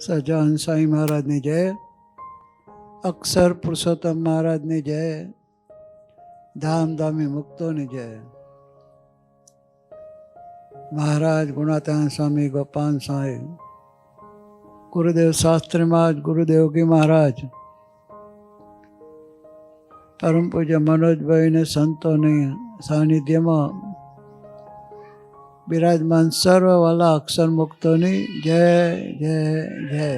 સહજાનંદ સ્વામી મહારાજની જય, અક્ષર પુરુષોત્તમ મહારાજની જય, ધામધામી મુક્તોની જય. મહારાજ ગુણાતાન સ્વામી ગોપાલ સ્વામી, ગુરુદેવ શાસ્ત્રી મહારાજ, ગુરુદેવ યોગી મહારાજ, પરમ પૂજ્ય મનોજભાઈને સંતોની સાનિધ્યમાં બિરાજમાન સર્વવાલા અક્ષર મુક્તોની જય જય જય.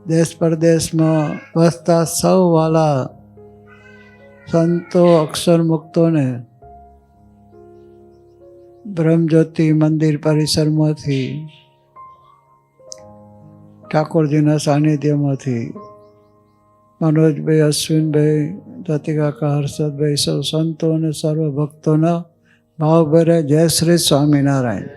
દેશ પરદેશમાં વસતા સૌ વાલા સંતો અક્ષર મુક્તોને બ્રહ્મજ્યોતિ મંદિર પરિસરમાંથી, ઠાકોરજીના સાનિધ્યમાંથી મનોજભાઈ, અશ્વિનભાઈ, જતિકાકા, હર્ષદભાઈ, સૌ સંતો અને સર્વ ભક્તોના ભાવભરે જય શ્રી સ્વામિનારાયણ.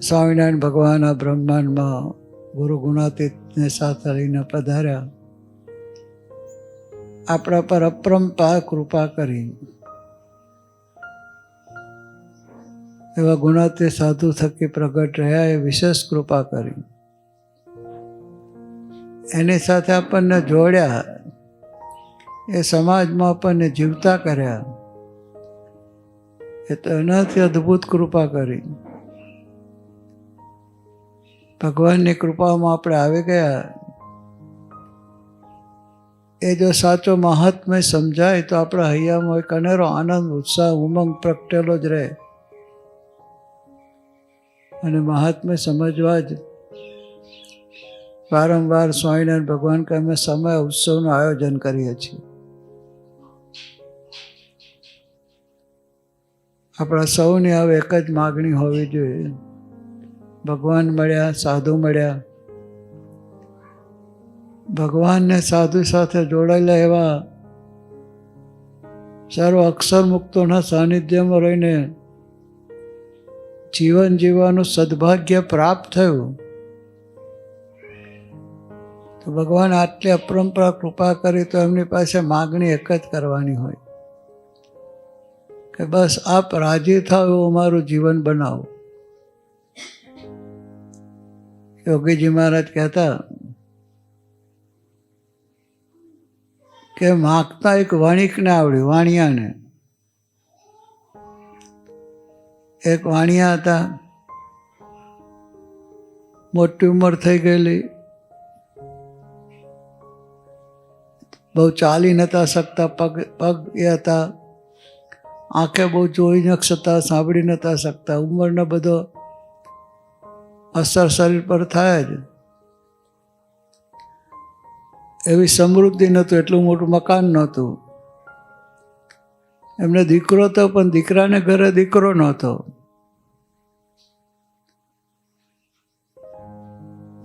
સ્વામિનારાયણ ભગવાનના બ્રહ્માંડમાં ગુરુ ગુણાતીતને સાથે લઈને પધાર્યા. આપણા પર અપરંપાર કૃપા કરી એવા ગુણાતીત સાધુ થકી પ્રગટ રહ્યા, એ વિશેષ કૃપા કરી. એની સાથે આપણને જોડ્યા, એ સમાજમાં આપણને જીવતા કર્યા. એ તો એનાથી અદ્ભુત કૃપા કરી. ભગવાનની કૃપામાં આપણે આવી ગયા. એ જો સાચો મહાત્મ્ય સમજાય તો આપણા હૈયામાં એક અનેરો આનંદ, ઉત્સાહ, ઉમંગ પ્રગટેલો જ રહે. અને મહાત્મ્ય સમજવા જ વારંવાર સ્વામિનારાયણ ભગવાન કે અમે સમય ઉત્સવનું આયોજન કરીએ છીએ. આપણા સૌની હવે એક જ માગણી હોવી જોઈએ, ભગવાન મળ્યા, સાધુ મળ્યા, ભગવાનને સાધુ સાથે જોડાયેલા એવા સર્વ અક્ષર મુક્તોના સાનિધ્યમાં રહીને જીવન જીવવાનું સદભાગ્ય પ્રાપ્ત થયું. તો ભગવાન આટલી અપરંપાર કૃપા કરી તો એમની પાસે માગણી એક જ કરવાની હોય કે બસ આપ રાજી થાવ એવું અમારું જીવન બનાવો. યોગીજી મહારાજ કહેતા કે માગતા એક વણિકને આવડ્યું, વાણિયાને. એક વાણિયા હતા, મોટી ઉંમર થઈ ગયેલી, બહુ ચાલી નતા શકતા, પગ એ હતા, આંખે બહુ જોઈ ન શકતા, સાંભળી નતા શકતા. ઉંમરનો બધો અસર શરીર પર થાય જ. એવી સમૃદ્ધિ નહોતું, એટલું મોટું મકાન નહોતું. એમને દીકરો હતો, પણ દીકરાને ઘરે દીકરો નહોતો.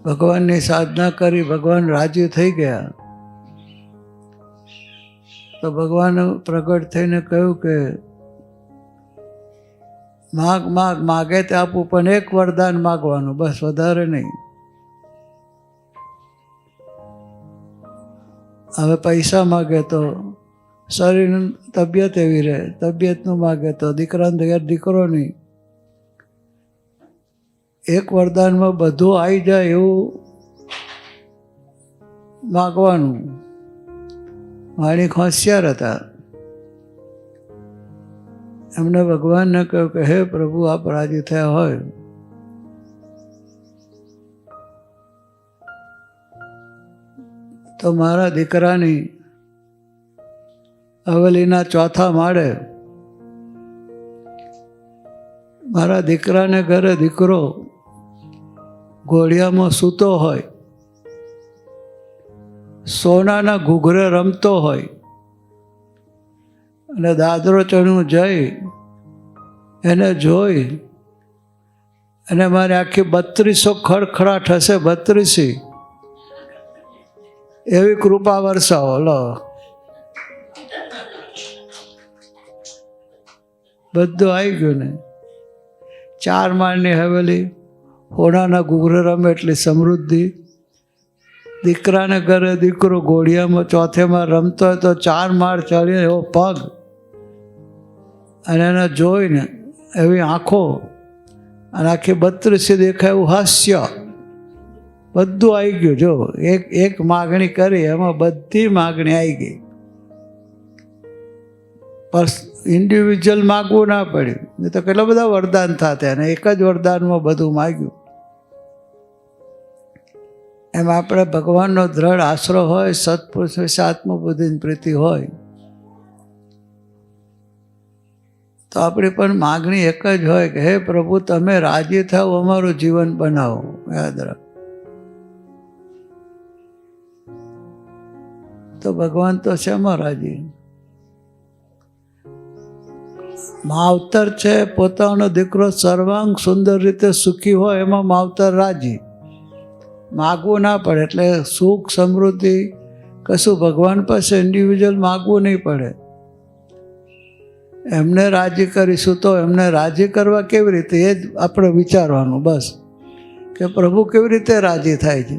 ભગવાનની સાધના કરી, ભગવાન રાજી થઈ ગયા. તો ભગવાન પ્રગટ થઈને કહ્યું કે માગ માગ, માગે તે આપું, પણ એક વરદાન માગવાનું, બસ, વધારે નહીં. હવે પૈસા માગે તો શરીરની તબિયત એવી રહે, તબિયતનું માગે તો દીકરાને ઘેર દીકરો નહીં. એક વરદાનમાં બધું આવી જાય એવું માગવાનું. વાણિક હોશિયાર હતા. એમને ભગવાનને કહ્યું કે હે પ્રભુ, આપ રાજી થયા હોય તો મારા દીકરાની હવેલીના ચોથા માળે મારા દીકરાને ઘરે દીકરો ઘોડિયામાં સૂતો હોય, સોનાના ઘૂઘરે રમતો હોય અને દાદરો ચણું જઈ એને જોઈ અને મારે આખી 3200 ખડખડાટ હશે, 32 એવી કૃપા વરસાવો. લો, બધું આવી ગયું ને. 4 માળની હવેલી, હોનાના ઘૂઘરે રમે એટલી સમૃદ્ધિ. દીકરાને ઘરે દીકરો ઘોડિયામાં ચોથેમાં રમતો હોય તો 4 માળ ચડીએ એવો પગ, અને એને જોઈને એવી આંખો, અને આખી 32 દેખાય એવું હાસ્ય, બધું આવી ગયું. જો એક માગણી કરી એમાં બધી માગણી આવી ગઈ. પણ ઇન્ડિવિજ્યુઅલ માગવું ના પડ્યું, નહીં તો કેટલા બધા વરદાન થતા, અને એક જ વરદાનમાં બધું માગ્યું. એમ આપણે ભગવાનનો દ્રઢ આશરો હોય, સત્પુરુષ વિશે આત્મબુદ્ધિની પ્રીતિ હોય, તો આપણી પણ માગણી એક જ હોય કે હે પ્રભુ, તમે રાજી થાવ, અમારું જીવન બનાવો. યાદ રાખ. તો ભગવાન તો શેમાં રાજી? માવતર છે, પોતાનો દીકરો સર્વાંગ સુંદર રીતે સુખી હોય એમાં માવતર રાજી. માગવું ના પડે. એટલે સુખ સમૃદ્ધિ કશું ભગવાન પાસે ઇન્ડિવિજ્યુઅલ માગવું નહીં પડે. એમને રાજી કરીશું તો એમને રાજી કરવા કેવી રીતે, એ જ આપણે વિચારવાનું બસ, કે પ્રભુ કેવી રીતે રાજી થાય છે.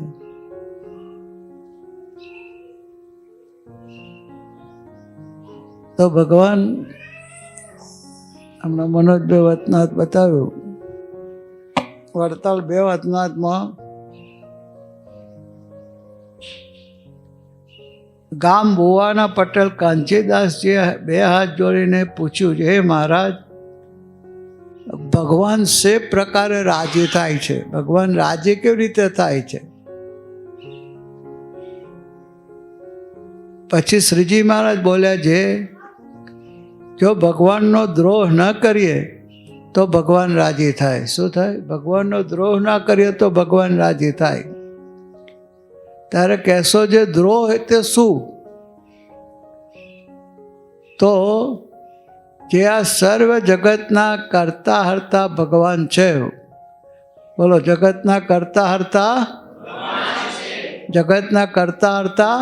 તો ભગવાન હમણાં મનોજભાઈ વતનાથ બતાવ્યું, વડતાલ 2 વતનાથમાં ગામ ભુવાના પટેલ કાંચીદાસજીએ 2 હાથ જોડીને પૂછ્યું છે, હે મહારાજ, ભગવાન સે પ્રકારે રાજી થાય છે, ભગવાન રાજી કેવી રીતે થાય છે? પછી શ્રીજી મહારાજ બોલ્યા છે, જો ભગવાનનો દ્રોહ ન કરીએ તો ભગવાન રાજી થાય. શું થાય? ભગવાનનો દ્રોહ ના કરીએ તો ભગવાન રાજી થાય. ત્યારે કહેશો જે દ્રોહ તે શું? તો જે આ સર્વ જગતના કરતા હરતા ભગવાન છે. બોલો, જગતના કરતા હરતા, જગતના કરતા હરતા,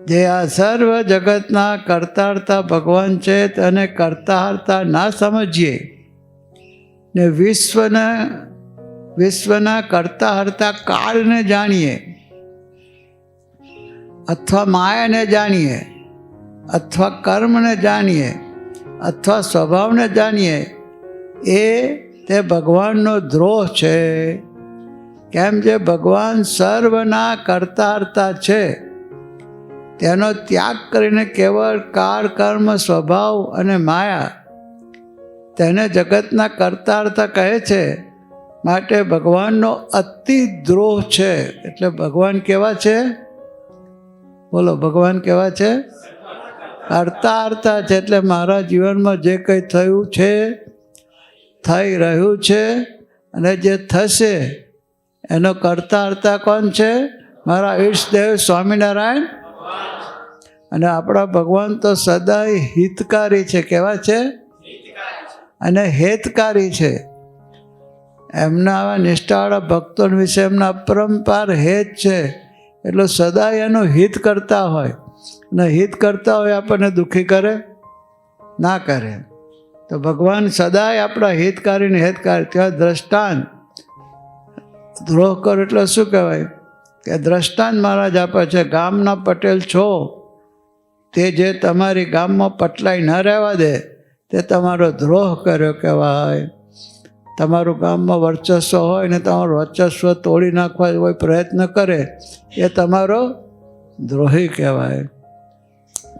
જે આ સર્વ જગતના કરતા હરતા ભગવાન છે તેને કરતા હરતા ના સમજીએ ને વિશ્વના કરતા હરતા કાળને જાણીએ, અથવા માયાને જાણીએ, અથવા કર્મને જાણીએ, અથવા સ્વભાવને જાણીએ, એ તે ભગવાનનો દ્રોહ છે. કેમ? જે ભગવાન સર્વના કરતા હરતા છે તેનો ત્યાગ કરીને કેવળ કાળ, કર્મ, સ્વભાવ અને માયા તેને જગતના કરતા હરતા કહે છે. માટે ભગવાનનો અતિ દ્રોહ છે. એટલે ભગવાન કેવા છે? બોલો, ભગવાન કેવા છે? કરતા હરતા છે. એટલે મારા જીવનમાં જે કંઈ થયું છે, થઈ રહ્યું છે અને જે થશે એનો કરતા હરતા કોણ છે? મારા ઈષ્ટદેવ સ્વામિનારાયણ. અને આપણા ભગવાન તો સદાય હિતકારી છે. કેવા છે? અને હેતકારી છે. એમના આવા નિષ્ઠાવાળા ભક્તો વિશે એમના અપરંપાર હેત છે. એટલે સદાય એનું હિત કરતા હોય, અને હિત કરતા હોય આપણને દુઃખી કરે ના કરે. તો ભગવાન સદાય આપણા હિતકારી ને હેતકારી. ત્યાં દ્રષ્ટાંત, દ્રોહ કરો એટલે શું કહેવાય? કે દ્રષ્ટાંત મહારાજ આપે છે. ગામના પટેલ છો, તે જે તમારી ગામમાં પટલાઈ ન રહેવા દે તે તમારો દ્રોહ કર્યો કહેવાય. તમારું ગામમાં વર્ચસ્વ હોય ને તમારું વર્ચસ્વ તોડી નાખવા કોઈ પ્રયત્ન કરે એ તમારો દ્રોહી કહેવાય.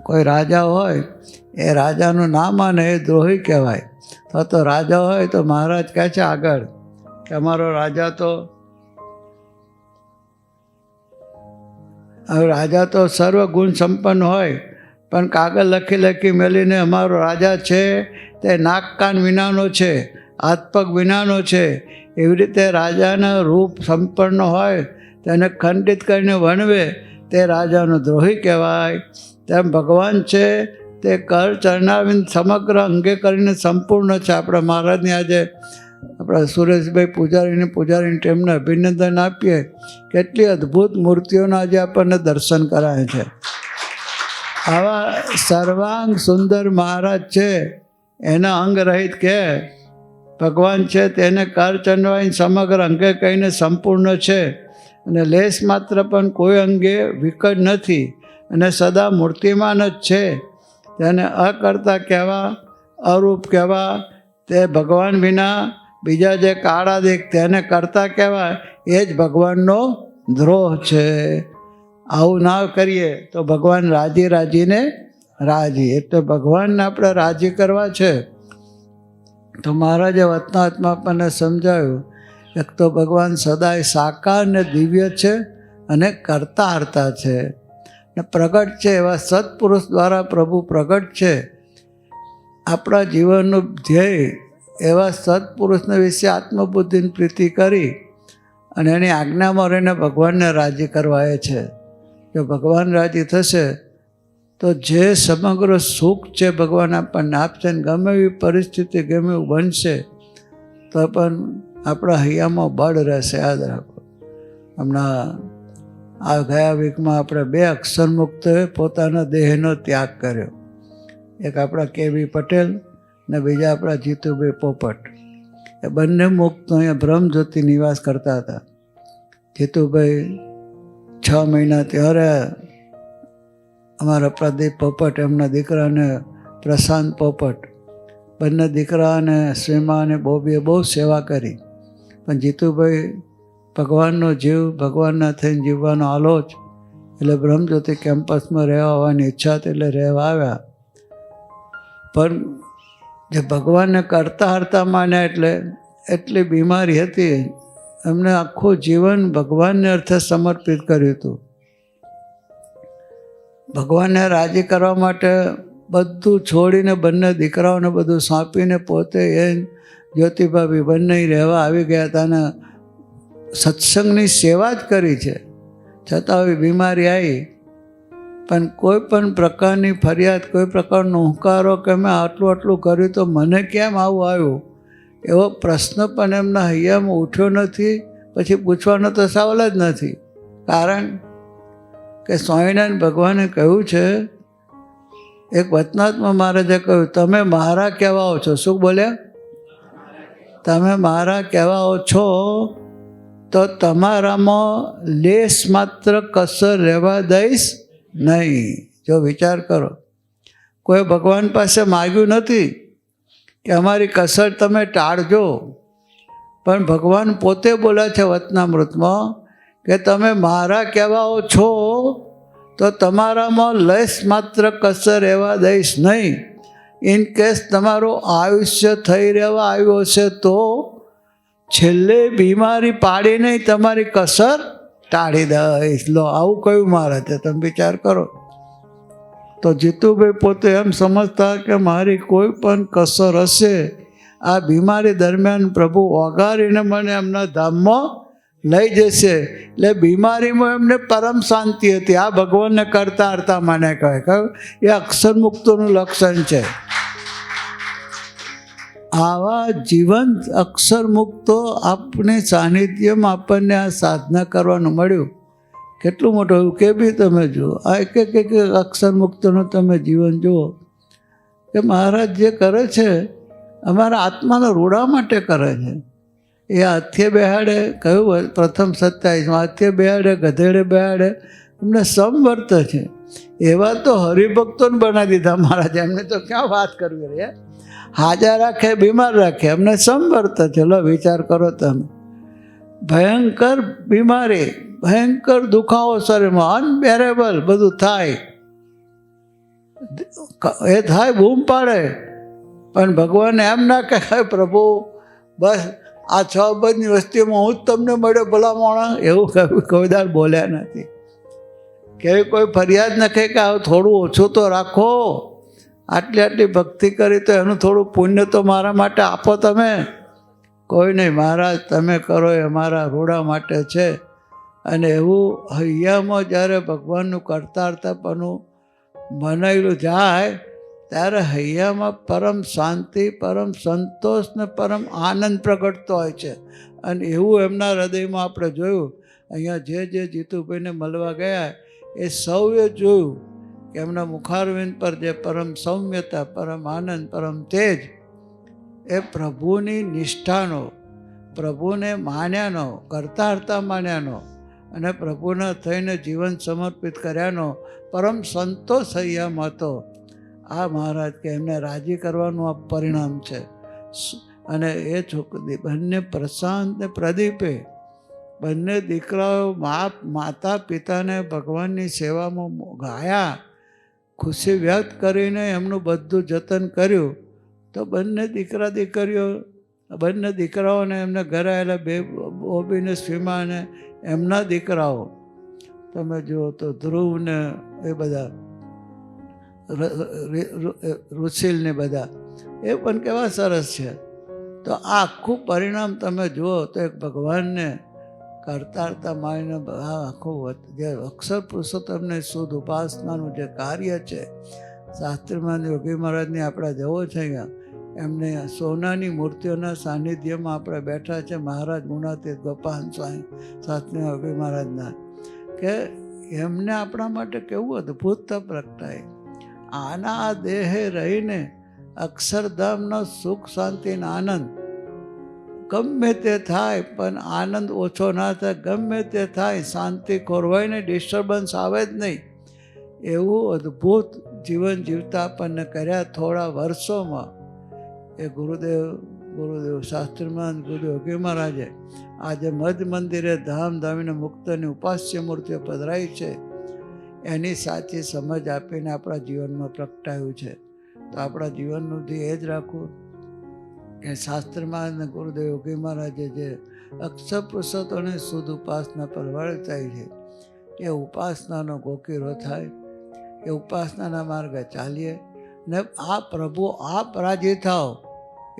કોઈ રાજા હોય એ રાજાનું ના માને એ દ્રોહી કહેવાય. તો રાજા હોય તો મહારાજ કહે છે આગળ કે અમારો રાજા તો સર્વ ગુણ સંપન્ન હોય, પણ કાગળ લખી લખી મેલીને અમારો રાજા છે તે નાક કાન વિનાનો છે, હાથ પગ વિનાનો છે, એવી રીતે રાજાના રૂપ સંપન્ન હોય તેને ખંડિત કરીને વણવે તે રાજાનો દ્રોહી કહેવાય. તેમ ભગવાન છે તે કર ચરણાવીને સમગ્ર અંગે કરીને સંપૂર્ણ છે. આપણા મહારાજની આજે આપણા સુરેશભાઈ પૂજારીને તેમને અભિનંદન આપીએ. કેટલી અદ્ભુત મૂર્તિઓના આજે આપણને દર્શન કરાય છે. આવા સર્વાંગ સુંદર મહારાજ છે, એના અંગ રહિત કે ભગવાન છે તેને કર ચરણાવીને સમગ્ર અંગે કહીને સંપૂર્ણ છે, અને લેશ માત્ર પણ કોઈ અંગે વિકટ નથી, અને સદા મૂર્તિમાન જ છે. તેને અકર્તા કહેવા, અરૂપ કહેવા. તે ભગવાન વિના બીજા જે કાળા દેખ તેને કરતા કહેવાય. એ જ ભગવાનનો દ્રોહ છે. આવું ના કરીએ તો ભગવાન રાજીને રાજી. એટલે ભગવાનને આપણે રાજી કરવા છે. તો મહારાજે વતનાત્મા આપણને સમજાવ્યું, એક તો ભગવાન સદાય સાકાર ને દિવ્ય છે, અને કરતા હરતા છે, ને પ્રગટ છે. એવા સત્પુરુષ દ્વારા પ્રભુ પ્રગટ છે. આપણા જીવનનું ધ્યેય એવા સત્પુરુષને વિશે આત્મબુદ્ધિની પ્રીતિ કરી અને એની આજ્ઞામાં રહીને ભગવાનને રાજી કરવા એ છે. જો ભગવાન રાજી થશે તો જે સમગ્ર સુખ છે ભગવાન આપણને આપશે. ને ગમે એવી પરિસ્થિતિ ગમે એવું બનશે તો પણ આપણા હૈયામાં બળ રહેશે. યાદ રાખો, હમણાં આ ગયા વીકમાં આપણે 2 અક્ષર મુક્તોએ પોતાના દેહનો ત્યાગ કર્યો. એક આપણા કે.બી. પટેલ ને બીજા આપણા જીતુભાઈ પોપટ. એ બંને મુક્ત અહીંયા બ્રહ્મજ્યોતિ નિવાસ કરતા હતા. જીતુભાઈ 6 મહિના ત્યારે અમારા પ્રદીપ પોપટ, એમના દીકરાને પ્રશાંત પોપટ, બંને દીકરા અને શ્રીમા અને બોબીએ બહુ સેવા કરી. પણ જીતુભાઈ ભગવાનનો જીવ, ભગવાનના થઈને જીવવાનો આલોચ, એટલે બ્રહ્મજ્યોતિ કેમ્પસમાં રહેવા આવવાની ઈચ્છા હતી એટલે રહેવા આવ્યા. પણ જે ભગવાનને કરતા હરતા માન્યા એટલે એટલી બીમારી હતી, એમને આખું જીવન ભગવાનને અર્થે સમર્પિત કર્યું હતું. ભગવાનને રાજી કરવા માટે બધું છોડીને બંને દીકરાઓને બધું સોંપીને પોતે એ જ્યોતિભાભી બંને રહેવા આવી ગયા હતા, અને સત્સંગની સેવા જ કરી છે. છતાં આવી બીમારી આવી, પણ કોઈ પણ પ્રકારની ફરિયાદ, કોઈ પ્રકારનો હુંકારો કે મેં આટલું કર્યું તો મને કેમ આવું આવ્યું, એવો પ્રશ્ન પણ એમના હૈયામાં ઉઠ્યો નથી. પછી પૂછવાનો તો સવાલ જ નથી. કારણ કે સ્વામિનારાયણ ભગવાને કહ્યું છે, એક વતનાત્મા મહારાજે કહ્યું, તમે મારા કહેવાઓ છો. શું બોલ્યા? તમે મારા કહેવાઓ છો તો તમારામાં લેશ માત્ર કસર રહેવા દઈશ નહીં. જો વિચાર કરો, કોઈ ભગવાન પાસે માગ્યું નથી કે અમારી કસર તમે ટાળજો, પણ ભગવાન પોતે બોલે છે વચનામૃતમાં કે તમે મારા કહેવાઓ છો તો તમારામાં લેશ માત્ર કસર રહેવા દઈશ નહીં. ઇન કેસ તમારું આયુષ્ય થઈ રહેવા આવ્યું હશે તો છેલ્લે બીમારી પાડી નહીં, તમારી કસર ટાળી દઈશ. લો, આવું કયું મહારાજે, તમે વિચાર કરો. તો જીતુભાઈ પોતે એમ સમજતા કે મારી કોઈ પણ કસર હશે, આ બીમારી દરમિયાન પ્રભુ ઓગાળીને મને એમના ધામમાં લઈ જશે. એટલે બીમારીમાં એમને પરમ શાંતિ હતી. આ ભગવાનને કરતા હરતા મને કહે, એ અક્ષર મુક્તોનું લક્ષણ છે. આવા જીવંત અક્ષર મુક્તો આપણી સાનિધ્યમાં આપણને આ સાધના કરવાનું મળ્યું. કેટલું મોટું કે બી તમે જુઓ, આ એક અક્ષર મુક્તનું તમે જીવન જુઓ કે મહારાજ જે કરે છે અમારા આત્માના રૂડા માટે કરે છે. એ હાથે બેહાડે, કહ્યું પ્રથમ 27માં, હાથે બેહાડે, ગધેડે બેહાડે, એમને સમવર્ત છે. એવા તો હરિભક્તોને બનાવી દીધા મહારાજ. એમને તો ક્યાં વાત કરવી રહી. હાજર રાખે, બીમાર રાખે, એમને સમવર્ત છે. લો વિચાર કરો તમે, ભયંકર બીમારી, ભયંકર દુખાવો શરીરમાં, અનબેરેબલ બધું થાય, એ થાય, બૂમ પાડે, પણ ભગવાન એમ ના કહે પ્રભુ બસ આ 6 અબજની વસ્તીમાં હું જ તમને મળ્યો ભલા માણસ, એવું કોઈદાર બોલ્યા નથી. કેવી કોઈ ફરિયાદ નખે કે આ થોડું ઓછું તો રાખો, આટલી ભક્તિ કરી તો એનું થોડું પુણ્ય તો મારા માટે આપો તમે. કોઈ નહીં, મહારાજ તમે કરો એ અમારા રૂડા માટે છે. અને એવું હૈયામાં જ્યારે ભગવાનનું કરતાર્થપણું મનાયેલું જાય ત્યારે હૈયામાં પરમ શાંતિ, પરમ સંતોષ ને પરમ આનંદ પ્રગટતો હોય છે. અને એવું એમના હૃદયમાં આપણે જોયું. અહીંયા જે જીતુભાઈને મળવા ગયા એ સૌએ જોયું કે એમના મુખારવિંદ પર જે પરમ સૌમ્યતા, પરમ આનંદ, પરમ તેજ એ પ્રભુની નિષ્ઠાનો, પ્રભુને માન્યાનો, કરતા માન્યાનો અને પ્રભુના થઈને જીવન સમર્પિત કર્યાનો પરમ સંતોષ હૈયામાં હતો. આ મહારાજ કે એમને રાજી કરવાનું આ પરિણામ છે. અને એ છોકરી બંને પ્રશાંત ને પ્રદીપે બંને દીકરાઓ માતા પિતાને ભગવાનની સેવામાં ગાયા, ખુશી વ્યક્ત કરીને એમનું બધું જતન કર્યું. તો બંને દીકરાઓને એમને ઘરે આવેલા બે બોબીને સ્વીમા અને એમના દીકરાઓ તમે જુઓ તો ધ્રુવ ને એ બધા રુચિલ ને બધા એ પણ કેવા સરસ છે. તો આ આખું પરિણામ તમે જુઓ તો એક ભગવાનને કરતા માણીને આ આખું જે અક્ષર પુરુષોત્તમને શુદ્ધ ઉપાસનાનું જે કાર્ય છે, શાસ્ત્રીમાં યોગી મહારાજની આપણે જવો છે અહીંયા, એમને સોનાની મૂર્તિઓના સાનિધ્યમાં આપણે બેઠા છે. મહારાજ ગુણાતીત ગોપાલ સ્વામી શાસ્ત્રી યોગી મહારાજના કે એમને આપણા માટે કેવું અદ્ભુત પ્રગટાય. આના દેહે રહીને અક્ષરધામનો સુખ શાંતિ આનંદ ગમે તે થાય પણ આનંદ ઓછો ના થાય, ગમે તે થાય શાંતિ ખોરવાઈને ડિસ્ટર્બન્સ આવે જ નહીં. એવું અદ્ભુત જીવન જીવતા આપણને કર્યા થોડા વર્ષોમાં. એ ગુરુદેવ શાસ્ત્રીમાં ગુરુ યોગી મહારાજે આજે મધ મંદિરે ધામધામીને મુક્તની ઉપાસ્ય મૂર્તિઓ પધરાઈ છે. એની સાચી સમજ આપીને આપણા જીવનમાં પ્રગટાયું છે. તો આપણા જીવનનું એ જ રાખવું કે શાસ્ત્રમાં અને ગુરુદેવ યોગી મહારાજે જે અક્ષર પુરુષોત્તમની શુદ્ધ ઉપાસના પર વળતાઈ છે એ ઉપાસનાનો ગોકીરો થાય, એ ઉપાસનાના માર્ગે ચાલીએ ને આ પ્રભુ આપ રાજી થાવ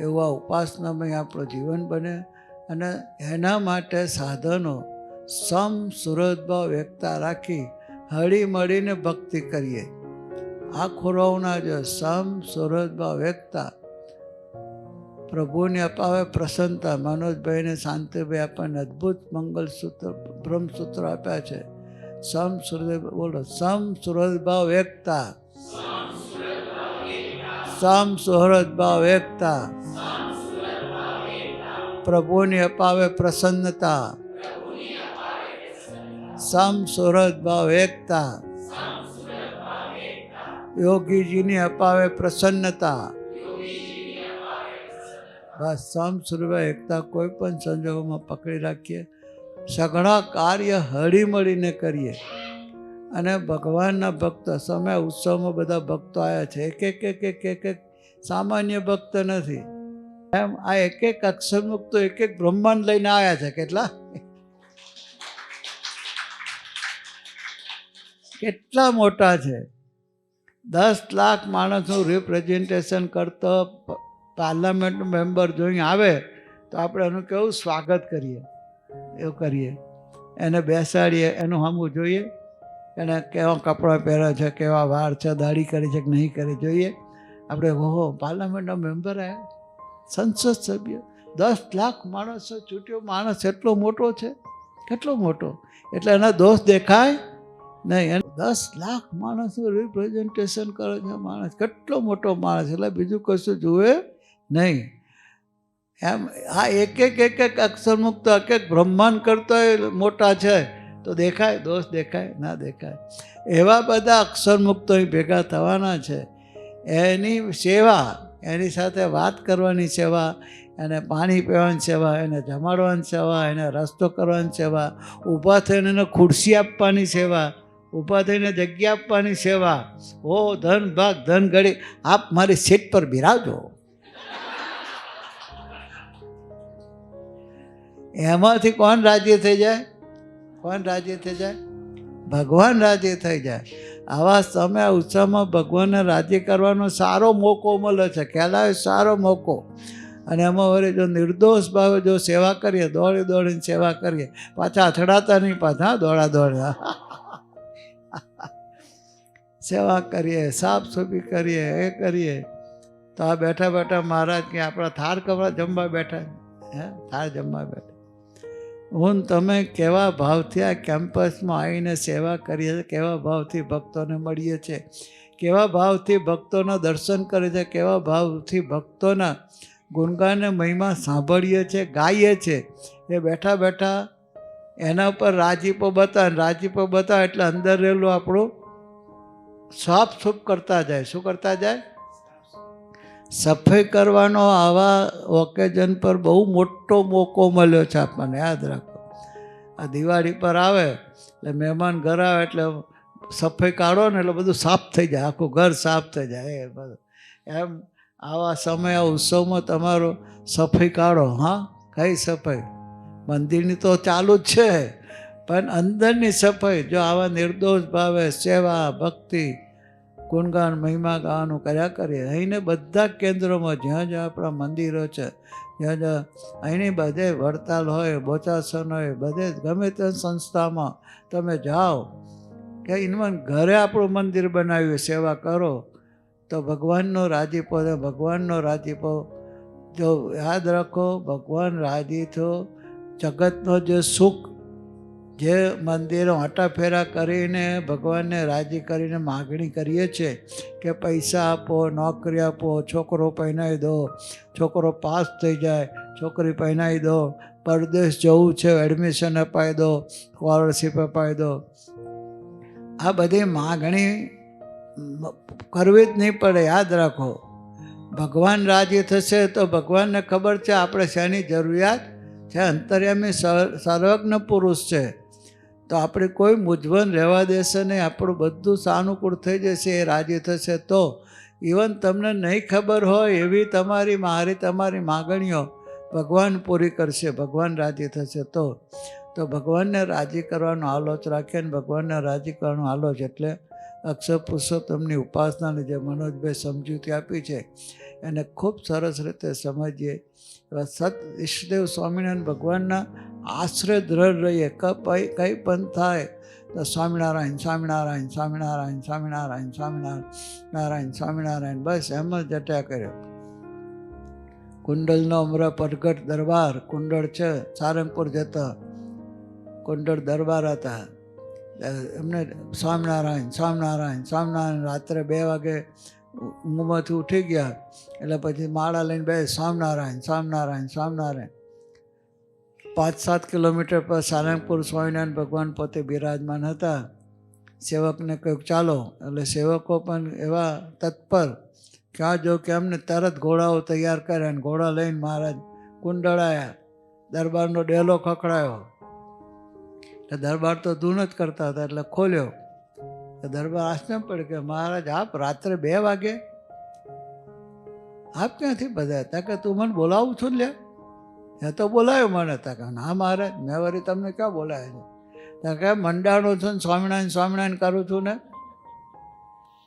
એવું આ ઉપાસનામય આપણું જીવન બને. અને એના માટે સાધનો સુરતભાવ એકતા રાખી હળી મળીને ભક્તિ કરીએ. આ ખોરવના જો સુરતભાવ એકતા પ્રભુને અપાવે પ્રસન્નતા. મનોજભાઈને શાંતિભાઈ આપણને અદ્ભુત મંગલસૂત્ર બ્રહ્મસૂત્ર આપ્યા છે. બોલો સુરતભાવ એકતા, સુહૃદભાવ એકતા, પ્રભુની અપાવે પ્રસન્નતા, સુહૃદભાવ એકતા, યોગીજીની અપાવે પ્રસન્નતા. બસ સુરભાવ એકતા કોઈ પણ સંજોગોમાં પકડી રાખીએ, સઘળા કાર્ય હળી મળીને કરીએ. અને ભગવાનના ભક્ત સમય ઉત્સવમાં બધા ભક્તો આવ્યા છે. એક સામાન્ય ભક્ત નથી. એમ આ એક અક્ષરમુક્તો એક બ્રહ્માંડ લઈને આવ્યા છે. કેટલા મોટા છે. 10 લાખ માણસનું રિપ્રેઝન્ટેશન કરતો પાર્લામેન્ટ મેમ્બર જોઈને આવે તો આપણે એનું કેવું સ્વાગત કરીએ, એવું કરીએ. એને બેસાડીએ, એનું સામું જોઈએ, એને કેવા કપડાં પહેર્યા છે, કેવા વાળ છે, દાઢી કરી છે કે નહીં કરી જોઈએ. આપણે ઓહો પાર્લામેન્ટના મેમ્બર આવ્યા, સંસદ સભ્ય, 10 લાખ માણસો ચૂંટ્યો. માણસ એટલો મોટો છે, કેટલો મોટો, એટલે એના દોષ દેખાય નહીં. 10 લાખ માણસનું રિપ્રેઝન્ટેશન કરે છે માણસ, કેટલો મોટો માણસ, એટલે બીજું કશું જુએ નહીં. એમ આ એક અક્ષર મુક્ત એક બ્રહ્માંડ કરતો મોટા છે તો દેખાય, દોષ દેખાય ના દેખાય. એવા બધા અક્ષર મુક્તો ભેગા થવાના છે. એની સેવા, એની સાથે વાત કરવાની સેવા, એને પાણી પીવાની સેવા, એને જમાડવાની સેવા, એને રસ્તો કરવાની સેવા, ઊભા થઈને એને ખુરશી આપવાની સેવા, ઊભા થઈને જગ્યા આપવાની સેવા. ઓ ધન ભાગ ધન ઘડી આપ મારી સીટ પર બિરાજો. એમાંથી કોણ રાજી થઈ જાય? કોણ રાજી થઈ જાય? ભગવાન રાજી થઈ જાય. આવા સમય ઉત્સવમાં ભગવાનને રાજી કરવાનો સારો મોકો મળે છે, ખ્યાલ આવે? સારો મોકો. અને એમાં વળી જો નિર્દોષ ભાવે જો સેવા કરીએ, દોડી દોડીને સેવા કરીએ, પાછા અથડાતા નહીં, પાછા દોડા દોડા સેવા કરીએ, સાફ સફાઈ કરીએ, એ કરીએ. તો આ બેઠા બેઠા મહારાજ કે આપણા થાળ કવડા જમવા બેઠા, હે થાળ જમવા બેઠા. હું તમે કેવા ભાવથી આ કેમ્પસમાં આવીને સેવા કરીએ છીએ, કેવા ભાવથી ભક્તોને મળીએ છીએ, કેવા ભાવથી ભક્તોના દર્શન કરે છે, કેવા ભાવથી ભક્તોના ગુણગાનને મહિમા સાંભળીએ છીએ, ગાઈએ છીએ. એ બેઠા બેઠા એના ઉપર રાજીપો બતાવે એટલે અંદર રહેલું આપણું સાફ સૂફ કરતા જાય. શું કરતા જાય? સફાઈ કરવાનો આવા ઓકેઝન પર બહુ મોટો મોકો મળ્યો છે આપણને, યાદ રાખો. આ દિવાળી પર આવે એટલે મહેમાન ઘર આવે એટલે સફાઈ કાઢો ને એટલે બધું સાફ થઈ જાય, આખું ઘર સાફ થઈ જાય. એ બધું એમ આવા સમય આ ઉત્સવમાં તમારો સફાઈ કાઢો. હા, કઈ સફાઈ? મંદિરની તો ચાલુ જ છે, પણ અંદરની સફાઈ જો આવા નિર્દોષ ભાવે સેવા ભક્તિ ગુણગાન મહિમા ગાવાનું કર્યા કરીએ. અહીંને બધા કેન્દ્રોમાં જ્યાં જ્યાં આપણા મંદિરો છે, જ્યાં જ્યાં અહીંની બધે વડતાલ હોય, બોચાસન હોય, બધે ગમે તે સંસ્થામાં તમે જાઓ કે ઇનવન ઘરે આપણું મંદિર બનાવ્યું, સેવા કરો તો ભગવાનનો રાજીપો છે. ભગવાનનો રાજીપો જો યાદ રાખો, ભગવાન રાજી થયો. જગતનો જે સુખ, જે મંદિરો આંટાફેરા કરીને ભગવાનને રાજી કરીને માગણી કરીએ છીએ કે પૈસા આપો, નોકરી આપો, છોકરો પહેરાવી દો, છોકરો પાસ થઈ જાય, છોકરી પહેરાવી દો, પરદેશ જવું છે એડમિશન અપાવી દો, સ્કોલરશીપ અપાવી દો. આ બધી માગણી કરવી જ નહીં પડે. યાદ રાખો, ભગવાન રાજી થશે તો ભગવાનને ખબર છે આપણે શેની જરૂરિયાત છે. અંતર્યામી સર્વજ્ઞ પુરુષ છે, તો આપણે કોઈ મૂંઝવણ રહેવા દેશે નહીં. આપણું બધું સાનુકૂળ થઈ જશે, એ રાજી થશે તો. ઇવન તમને નહીં ખબર હોય એવી તમારી માગણીઓ ભગવાન પૂરી કરશે, ભગવાન રાજી થશે તો. તો ભગવાનને રાજી કરવાનો આલોચ રાખીએ ને ભગવાનને રાજી કરવાનો આલોચ એટલે અક્ષર પુરુષોત્તમની ઉપાસનાની જે મનોજભાઈ સમજૂતી આપી છે એને ખૂબ સરસ રીતે સમજીએ. એવા સત ઈષ્ટદેવ સ્વામિનારાયણ ભગવાનના આશ્રય દ્રઢ રહીએ. કંઈ પણ થાય તો સ્વામિનારાયણ સ્વામિનારાયણ સ્વામિનારાયણ સ્વામિનારાયણ સ્વામિનારાયણ સ્વામિનારાયણ બસ એમ જ જટ્યા કર્યો. કુંડલનો અમરા પ્રગટ દરબાર, કુંડળ છે સારંગપુર જતા, કુંડળ દરબાર હતા. એમને સ્વામિનારાયણ સ્વામિનારાયણ સ્વામિનારાયણ રાત્રે 2 વાગે ઊંઘમાંથી ઉઠી ગયા એટલે પછી માળા લઈને બે સ્વામિનારાયણ સ્વામિનારાયણ સ્વામિનારાયણ. 5-7 કિલોમીટર પર સારંગપુર સ્વામિનારાયણ ભગવાન પોતે બિરાજમાન હતા. સેવકને કહ્યું ચાલો, એટલે સેવકો પણ એવા તત્પર ક્યાં જો કે અમને તરત ઘોડાઓ તૈયાર કર્યા અને ઘોડા લઈને મહારાજ કુંડળ આવ્યા. દરબારનો ડેલો ખખડાયો એટલે દરબાર તો ધૂન જ કરતા હતા એટલે ખોલ્યો. દરબાર આશ્ચર્ય પડે કે મહારાજ આપ રાત્રે 2 વાગે આપ ક્યાંથી બધા? તા કે તું મને બોલાવું છું લે? એ તો બોલાયો મને. તા કે ના મહારાજ, મેં વળી તમને ક્યાં બોલાવે છે? તા કે મંડાણું છું ને સ્વામિનારાયણ સ્વામિનારાયણ કરું છું ને.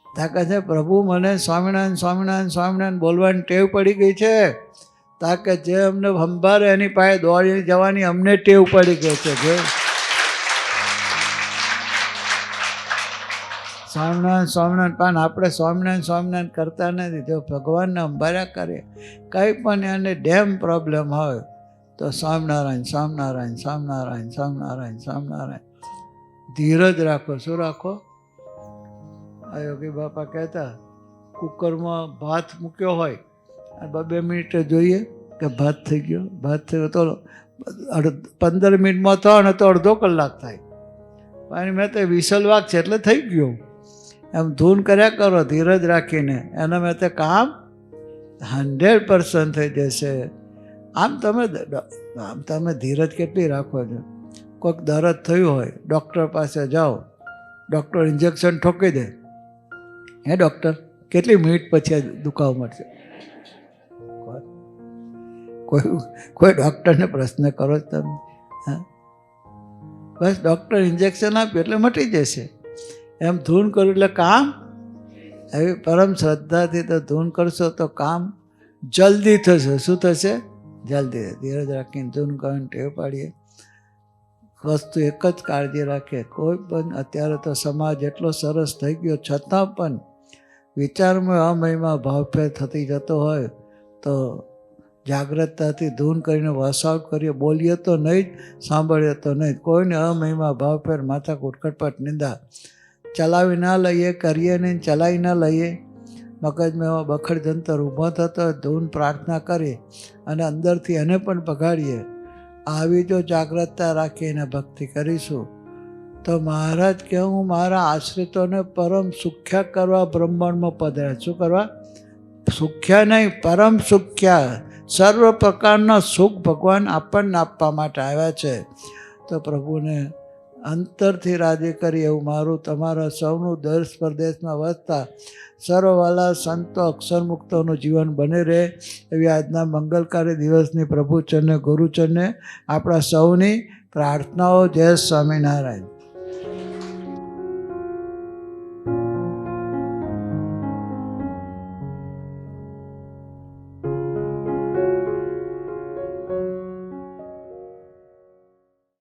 તા કે છે પ્રભુ મને સ્વામિનારાયણ સ્વામિનારાયણ સ્વામિનારાયણ બોલવાની ટેવ પડી ગઈ છે. તા કે જે અમને સંભાળે એની પાસે દોડી જવાની અમને ટેવ પડી ગઈ છે. જે સ્વામિનારાયણ સ્વામિનારાયણ પણ આપણે સ્વામિનારાયણ સ્વામિનારાયણ કરતા નથી. જો ભગવાનને અંબાર્યા કરીએ, કંઈ પણ એને ડેમ પ્રોબ્લેમ હોય તો સ્વામિનારાયણ સ્વામિનારાયણ સ્વામિનારાયણ સ્વામિનારાયણ સ્વામિનારાયણ. ધીરજ રાખો. શું રાખો? આ યોગી બાપા કહેતા કુકરમાં ભાત મૂક્યો હોય અને 2 મિનિટે જોઈએ કે ભાત થઈ ગયો. ભાત થયો તો 15 મિનિટમાં થયો ને તો અડધો કલાક થાય. પણ મેં તો વિસલ વાગ છે એટલે થઈ ગયો. એમ ધૂન કર્યા કરો ધીરજ રાખીને, એના મેં તે કામ 100% થઈ જશે. આમ તમે ધીરજ કેટલી રાખો છો? કોઈક દર્દ થયું હોય, ડૉક્ટર પાસે જાઓ, ડૉક્ટર ઇન્જેક્શન ઠોકી દે, હે ડૉક્ટર કેટલી મિનિટ પછી દુખાવો મળશે? કોઈ ડૉક્ટરને પ્રશ્ન કરો જ તમે? હા, બસ ડૉક્ટર ઇન્જેક્શન આપ્યું એટલે મટી જશે. એમ ધૂન કર્યું એટલે કામ. એવી પરમ શ્રદ્ધાથી તો ધૂન કરશો તો કામ જલ્દી થશે. શું થશે? જલ્દી. ધીરજ રાખીને ધૂન કરવાની ટેવ પાડીએ. વસ્તુ એક જ કાળજી રાખીએ. કોઈ પણ અત્યારે તો સમાજ એટલો સરસ થઈ ગયો છતાં પણ વિચારમાં અમહિમા ભાવફેર થતી જતો હોય તો જાગ્રતતાથી ધૂન કરીને વોશઆઉટ કરીએ. બોલીએ તો નહીં જ, સાંભળીએ તો નહીં જ. કોઈને અમહિમા ભાવફેર માથાકૂટ ખટપટ નિંદા ચલાવી ના લઈએ, કરીએ નહીં, ચલાવી ના લઈએ. મગજમાં એવો બખડ જંતર ઊભો થતો હોય, ધૂન પ્રાર્થના કરીએ અને અંદરથી એને પણ પગાડીએ. આવી જો જાગ્રતતા રાખીને ભક્તિ કરીશું તો મહારાજ કે હું મારા આશ્રિતોને પરમ સુખ્યા કરવા બ્રહ્માંડમાં પધાર્યા. શું કરવા? સુખ્યા નહીં, પરમ સુખ્યા. સર્વ પ્રકારના સુખ ભગવાન આપણને આપવા માટે આવ્યા છે. તો પ્રભુને અંતરથી રાજી કરી એવું મારું તમારા સૌનું દેશ પરદેશમાં વસતા સર્વવાલા સંતો અક્ષરમુક્તોનું જીવન બને રહે એવી આજના મંગલકારી દિવસની પ્રભુચરણે ગુરુચરણે આપણા સૌની પ્રાર્થનાઓ. જય સ્વામિનારાયણ.